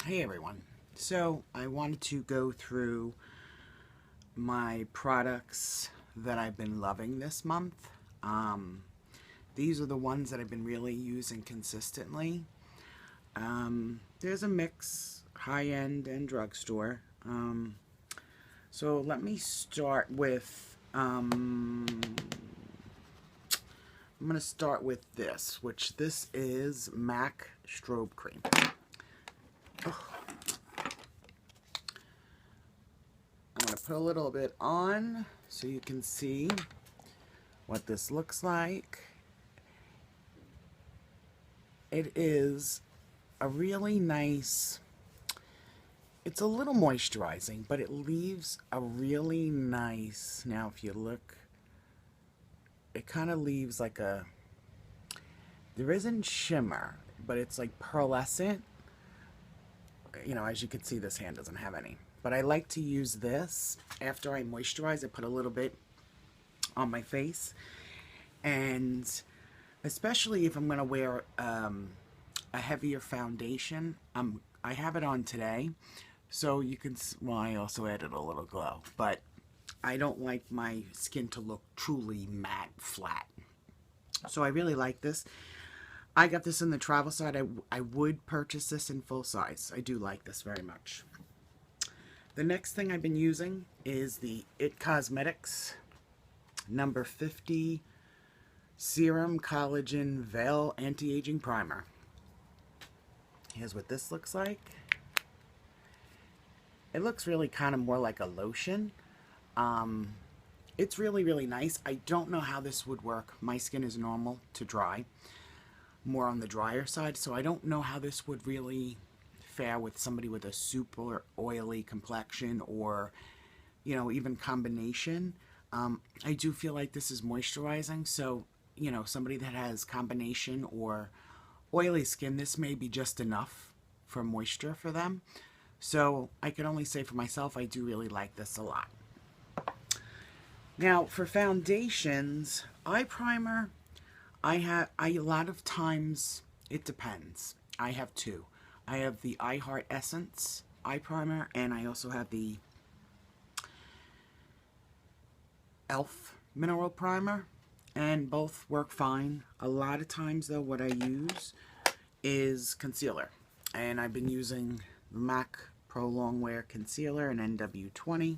Hey everyone. So I wanted to go through my products that I've been loving this month. These are the ones that I've been really using consistently. There's a mix, high-end and drugstore. So let me start with, I'm going to start with this, which this is MAC Strobe Cream. I'm going to put a little bit on so you can see what this looks like. It is a really nice, it's a little moisturizing, but it leaves a really nice, now if you look, it kind of leaves like a, there isn't shimmer, but it's like pearlescent. You know, as you can see, this hand doesn't have any. But I like to use this after I moisturize. I put a little bit on my face. And especially if I'm going to wear a heavier foundation, I have it on today. So you can, well, I also added a little glow. But I don't like my skin to look truly matte, flat. So I really like this. I got this in the travel side. I would purchase this in full size. I do like this very much. The next thing I've been using is the IT Cosmetics number 50 Serum Collagen Veil Anti-Aging Primer. Here's what this looks like. It looks really kind of more like a lotion. It's really, really nice. I don't know how this would work. My skin is normal to dry, more on the drier side, so I don't know how this would really fare with somebody with a super oily complexion or, you know, even combination. I do feel like this is moisturizing, so, you know, somebody that has combination or oily skin, this may be just enough for moisture for them. So I can only say for myself, I do really like this a lot. Now for foundations, eye primer, a lot of times, it depends. I have two. I have the I Heart Essence eye primer, and I also have the e.l.f. mineral primer, and both work fine. A lot of times though, what I use is concealer, and I've been using the MAC Pro Longwear Concealer in NW20.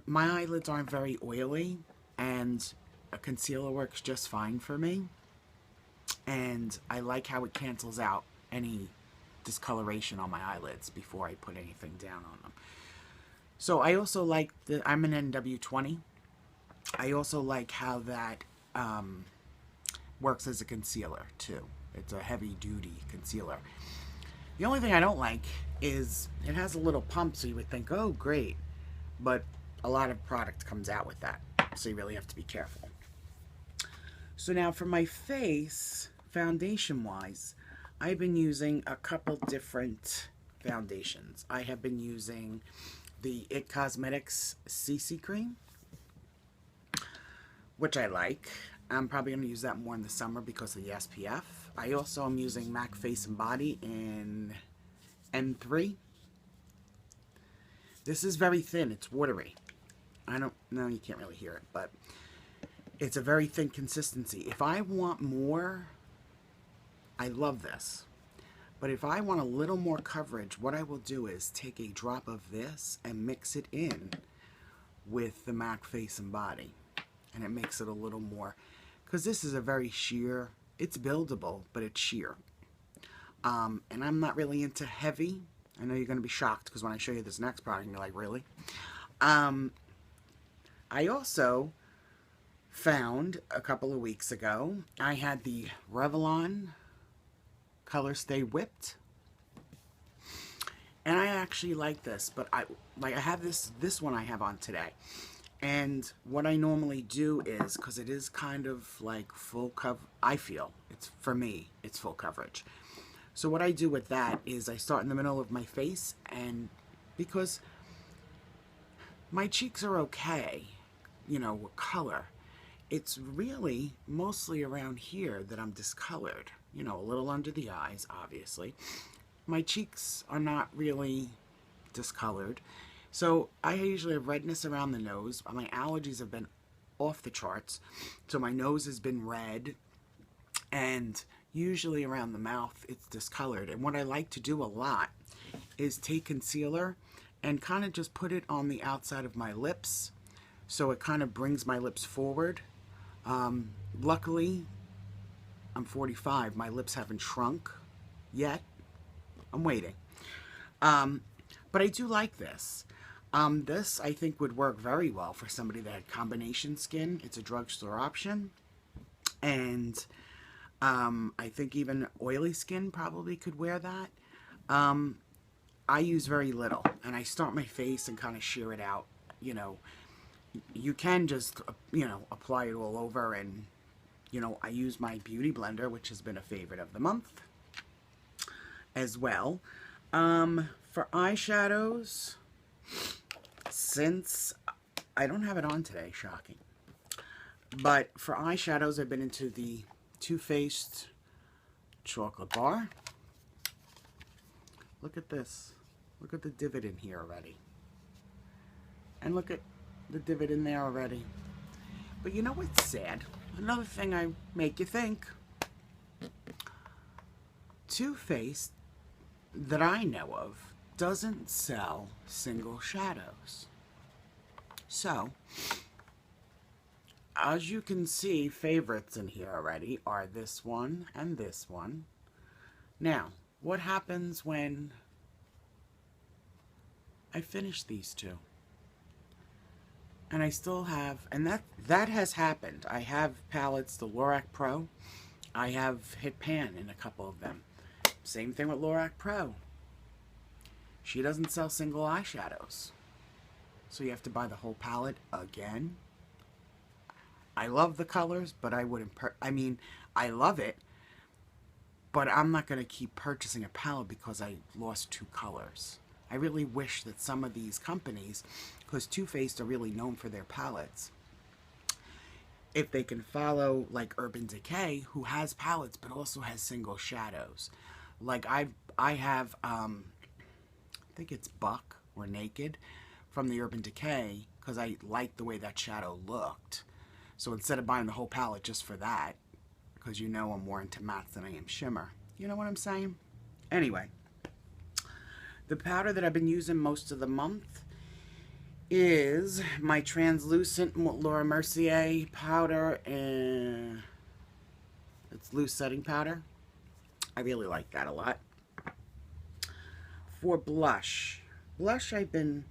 My eyelids aren't very oily, and a concealer works just fine for me, and I like how it cancels out any discoloration on my eyelids before I put anything down on them. So I also like I'm an NW20. I also like how that works as a concealer too. It's a heavy duty concealer. The only thing I don't like is it has a little pump, so you would think, oh great, but a lot of product comes out with that, so you really have to be careful. So now for my face, foundation wise, I've been using a couple different foundations. I have been using the IT Cosmetics CC Cream, which I like. I'm probably going to use that more in the summer because of the SPF. I also am using MAC Face and Body in N3. This is very thin. It's watery. I don't know, you can't really hear it, but it's a very thin consistency. If I want more, I love this. But if I want a little more coverage, what I will do is take a drop of this and mix it in with the MAC Face and Body. And it makes it a little more, because this is a very sheer, it's buildable, but it's sheer. And I'm not really into heavy. I know you're going to be shocked because when I show you this next product, you're like, really? I also found a couple of weeks ago, I had the Revlon Color Stay Whipped, and I actually like this, but I have this one I have on today. And what I normally do is, because it is kind of like full cover, I feel it's, for me, it's full coverage. So what I do with that is I start in the middle of my face, and because my cheeks are okay, you know, with color, it's really mostly around here that I'm discolored. You know, a little under the eyes, obviously. my cheeks are not really discolored. So I usually have redness around the nose. My allergies have been off the charts. So my nose has been red, and usually around the mouth it's discolored. And what I like to do a lot is take concealer and kind of just put it on the outside of my lips, so it kind of brings my lips forward. Luckily, I'm 45. My lips haven't shrunk yet. I'm waiting. But I do like this. This, I think, would work very well for somebody that had combination skin. It's a drugstore option. And I think even oily skin probably could wear that. I use very little, and I start my face and kind of sheer it out. You know, you can just, apply it all over, and, I use my Beauty Blender, which has been a favorite of the month as well. For eyeshadows, since I don't have it on today, shocking, but for eyeshadows, I've been into the Too Faced Chocolate Bar. Look at this. Look at the divot in here already. And look at the divot in there already. But you know what's sad? Another thing I make you think. Too Faced, that I know of, doesn't sell single shadows. So, as you can see, favorites in here already are this one and this one. Now, what happens when I finish these two? And I still have, and that has happened. I have palettes, the Lorac Pro. I have hit pan in a couple of them. Same thing with Lorac Pro. She doesn't sell single eyeshadows. So you have to buy the whole palette again. I love the colors, but I wouldn't, I love it, but I'm not going to keep purchasing a palette because I lost 2 colors. I really wish that some of these companies, because Too Faced are really known for their palettes, if they can follow like Urban Decay, who has palettes but also has single shadows. Like I have, I think it's Buck or Naked from the Urban Decay, because I liked the way that shadow looked. So instead of buying the whole palette just for that, because I'm more into mattes than I am shimmer. You know what I'm saying? Anyway, the powder that I've been using most of the month is my translucent Laura Mercier powder, and it's loose setting powder. I really like that a lot. For blush, I've been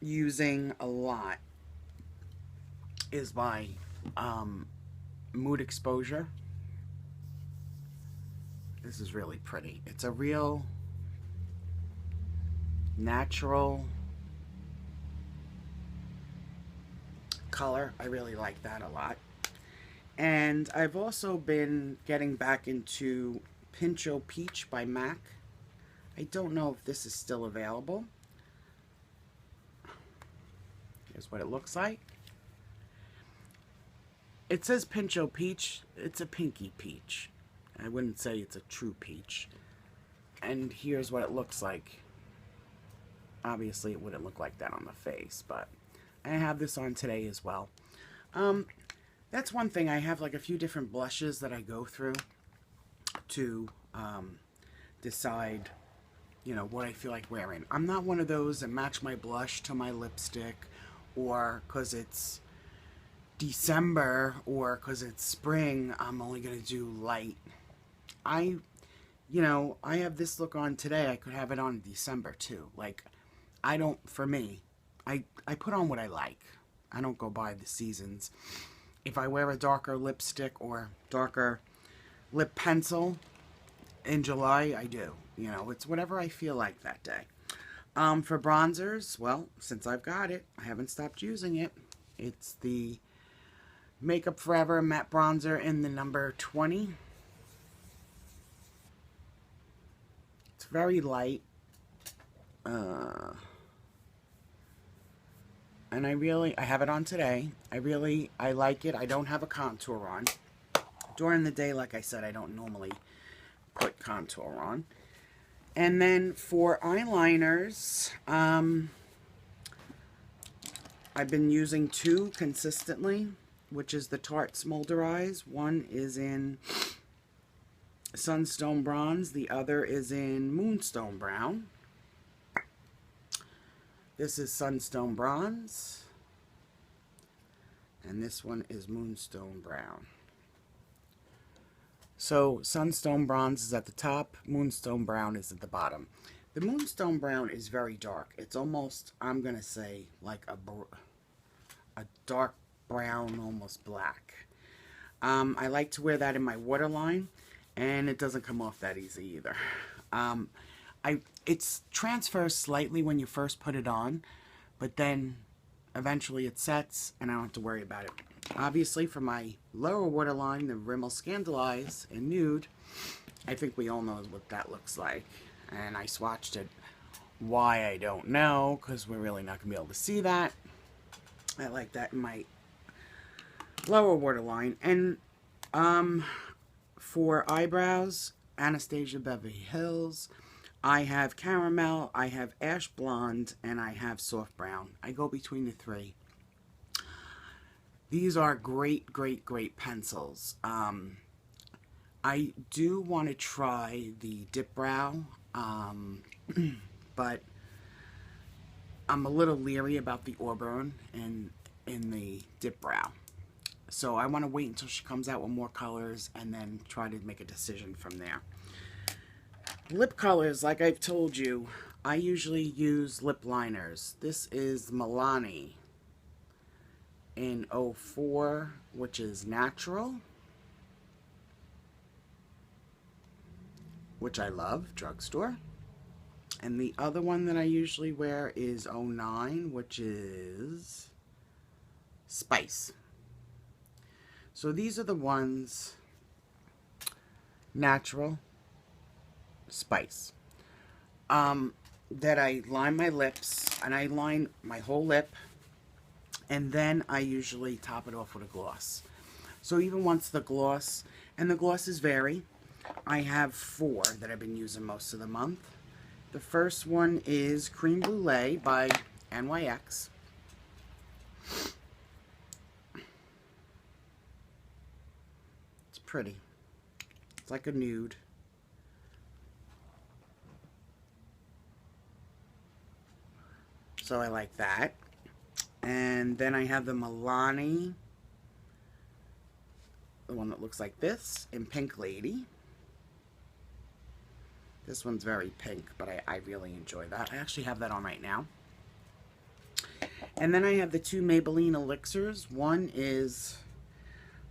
using a lot is my Mood Exposure. This is really pretty. It's a real natural color. I really like that a lot. And I've also been getting back into Pincho Peach by MAC. I don't know if this is still available. Here's what it looks like. It says Pincho Peach. It's a pinky peach. I wouldn't say it's a true peach. And here's what it looks like. Obviously, it wouldn't look like that on the face, but I have this on today as well. That's one thing. I have like a few different blushes that I go through to decide, what I feel like wearing. I'm not one of those that match my blush to my lipstick, or because it's December or because it's spring, I'm only going to do light. I have this look on today. I could have it on in December too. Like, for me, I put on what I like. I don't go by the seasons. If I wear a darker lipstick or darker lip pencil in July, I do. It's whatever I feel like that day. For bronzers, well, since I've got it, I haven't stopped using it. It's the Makeup Forever Matte Bronzer in the number 20. It's very light. And I have it on today. I like it. I don't have a contour on. During the day, like I said, I don't normally put contour on. And then for eyeliners, I've been using two consistently, which is the Tarte Smolderize. One is in Sunstone Bronze, the other is in Moonstone Brown. This is Sunstone Bronze, and this one is Moonstone Brown. So Sunstone Bronze is at the top, Moonstone Brown is at the bottom. The Moonstone Brown is very dark. It's almost, I'm going to say, like a dark brown, almost black. I like to wear that in my waterline, and it doesn't come off that easy either. It transfers slightly when you first put it on, but then eventually it sets, and I don't have to worry about it. Obviously, for my lower waterline, the Rimmel Scandaleyes in Nude, I think we all know what that looks like. And I swatched it. Why, I don't know, because we're really not going to be able to see that. I like that in my lower waterline. And for eyebrows, Anastasia Beverly Hills, I have caramel, I have ash blonde, and I have soft brown. I go between the three. These are great, great, great pencils. I do want to try the Dip Brow, but I'm a little leery about the Auburn in the Dip Brow. So I want to wait until she comes out with more colors and then try to make a decision from there. Lip colors, like I've told you, I usually use lip liners. This is Milani in 04, which is natural, which I love, drugstore. And the other one that I usually wear is 09, which is Spice. So these are the ones, natural, Spice, that I line my lips, and I line my whole lip, and then I usually top it off with a gloss. So even once the gloss, and the glosses vary, I have 4 that I've been using most of the month. The first one is Cream Brulee by NYX. It's pretty. It's like a nude. So I like that. And then I have the Milani, the one that looks like this, in Pink Lady. This one's very pink, but I really enjoy that. I actually have that on right now. And then I have the 2 Maybelline Elixirs. One is,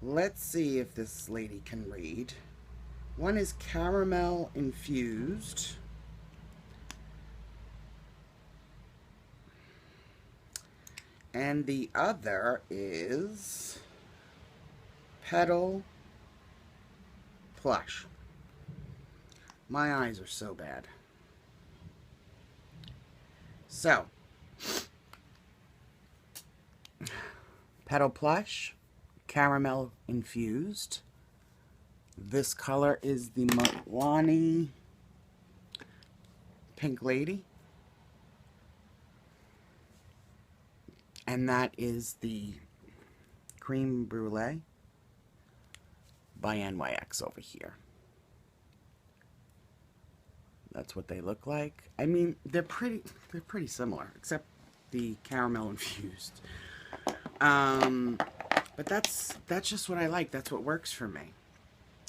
let's see if this lady can read. One is Caramel Infused. And the other is Petal Plush. My eyes are so bad. So, Petal Plush, Caramel Infused. This color is the Milani Pink Lady. And that is the Cream Brulee by NYX over here. That's what they look like. I mean, they're pretty similar, except the caramel infused. But that's just what I like. That's what works for me.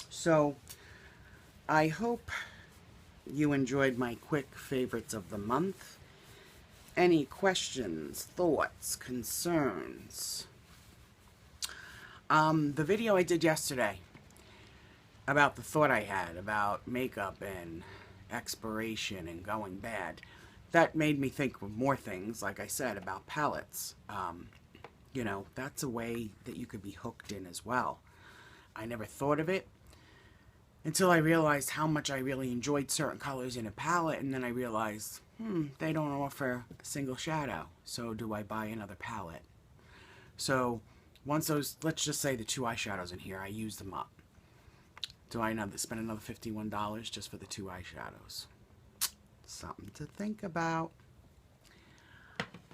So I hope you enjoyed my quick favorites of the month. Any questions, thoughts, concerns? The video I did yesterday about the thought I had about makeup and expiration and going bad, that made me think of more things, like I said, about palettes. You know, that's a way that you could be hooked in as well. I never thought of it until I realized how much I really enjoyed certain colors in a palette, and then I realized, they don't offer a single shadow, so do I buy another palette? So once those, let's just say the 2 eyeshadows in here, I use them up. Do I spend another $51 just for the 2 eyeshadows? Something to think about.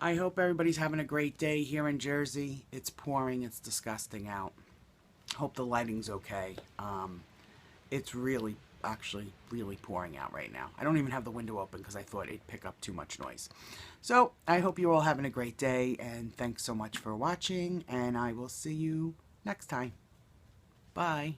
I hope everybody's having a great day here in Jersey. It's pouring. It's disgusting out. Hope the lighting's okay. It's really, actually, really pouring out right now. I don't even have the window open because I thought it'd pick up too much noise. So I hope you're all having a great day, and thanks so much for watching, and I will see you next time. Bye.